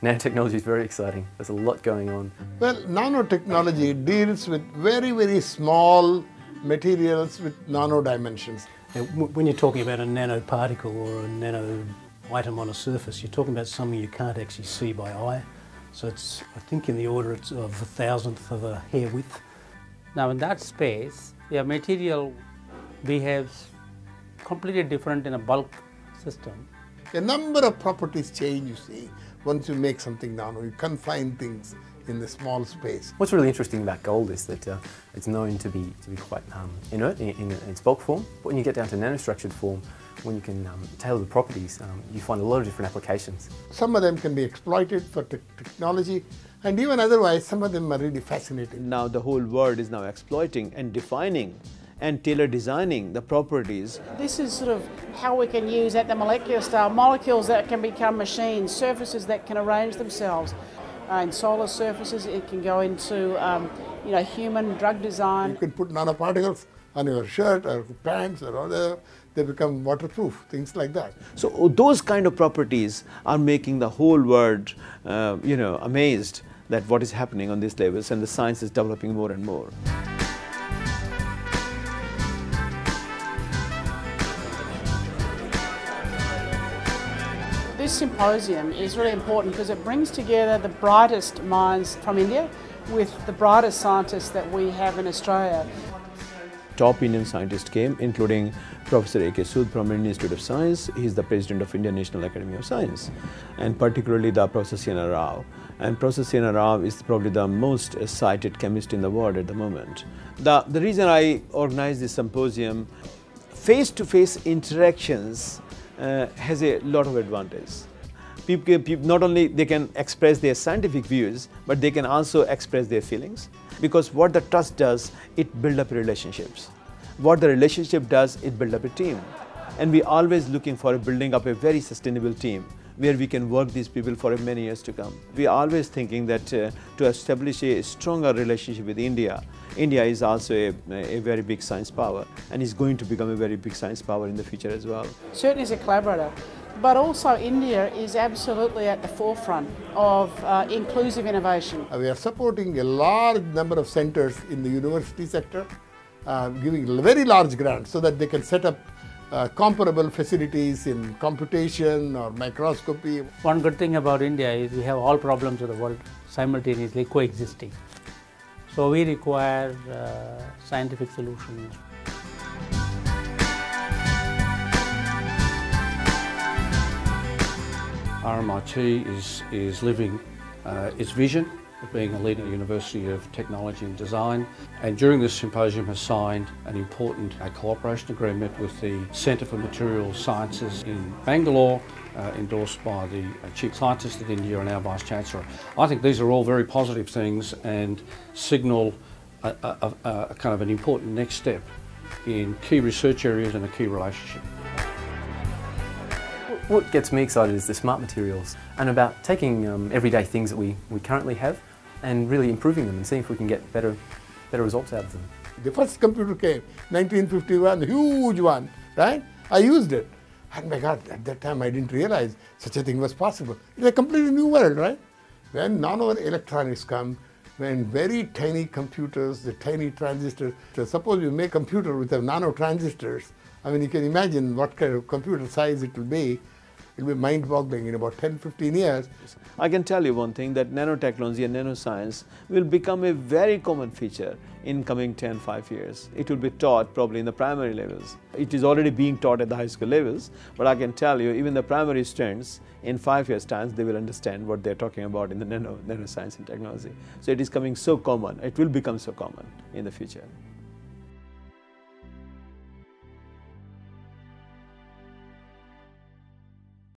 Nanotechnology is very exciting. There's a lot going on. Well, nanotechnology deals with very, very small materials with nano dimensions. Now, when you're talking about a nanoparticle or a nano item on a surface, you're talking about something you can't actually see by eye. So it's, I think, in the order of a thousandth of a hair width. Now in that space, your material behaves completely different in a bulk system. A number of properties change, you see, once you make something nano. You confine things in the small space. What's really interesting about gold is that it's known to be quite inert in its bulk form. But when you get down to nanostructured form, when you can tailor the properties, you find a lot of different applications. Some of them can be exploited for technology, and even otherwise, some of them are really fascinating. Now the whole world is now exploiting and defining and tailor designing the properties. This is sort of how we can use at the molecular scale molecules that can become machines, surfaces that can arrange themselves. In solar surfaces, it can go into human drug design. You can put nanoparticles on your shirt or pants or whatever, they become waterproof, things like that. So those kind of properties are making the whole world amazed that what is happening on these levels, and the science is developing more and more. This symposium is really important because it brings together the brightest minds from India with the brightest scientists that we have in Australia. Top Indian scientists came, including Professor A.K. Sood from Indian Institute of Science. He is the president of Indian National Academy of Science, and particularly the Professor C.N.R. Rao. And Professor C.N.R. Rao is probably the most cited chemist in the world at the moment. The reason I organized this symposium, face-to-face interactions has a lot of advantage. People not only they can express their scientific views, but they can also express their feelings. Because what the trust does, it builds up relationships. What the relationship does, it builds up a team. And we're always looking for building up a very sustainable team where we can work these people for many years to come. We are always thinking that to establish a stronger relationship with India, India is also a very big science power and is going to become a very big science power in the future as well. Certainly as a collaborator, but also India is absolutely at the forefront of inclusive innovation. We are supporting a large number of centers in the university sector, giving very large grants so that they can set up comparable facilities in computation or microscopy. One good thing about India is we have all problems of the world simultaneously coexisting. So we require scientific solutions. RMIT is living its vision of being a leading university of technology and design, and during this symposium has signed an important cooperation agreement with the Centre for Materials Sciences in Bangalore, endorsed by the Chief Scientist of India and our Vice Chancellor. I think these are all very positive things and signal a kind of an important next step in key research areas and a key relationship. What gets me excited is the smart materials and about taking everyday things that we currently have and really improving them and seeing if we can get better results out of them. The first computer came, 1951, a huge one, right? I used it. And my God, at that time I didn't realize such a thing was possible. It's a completely new world, right? When nano electronics come, when very tiny computers, the tiny transistors, so suppose you make a computer with a nano transistors, I mean, you can imagine what kind of computer size it will be. It will be mind-boggling in about 10-15 years. I can tell you one thing, that nanotechnology and nanoscience will become a very common feature in coming 10-5 years. It will be taught probably in the primary levels. It is already being taught at the high school levels, but I can tell you even the primary students in 5 years' time, they will understand what they're talking about in the nanoscience and technology. So it is coming so common, it will become so common in the future.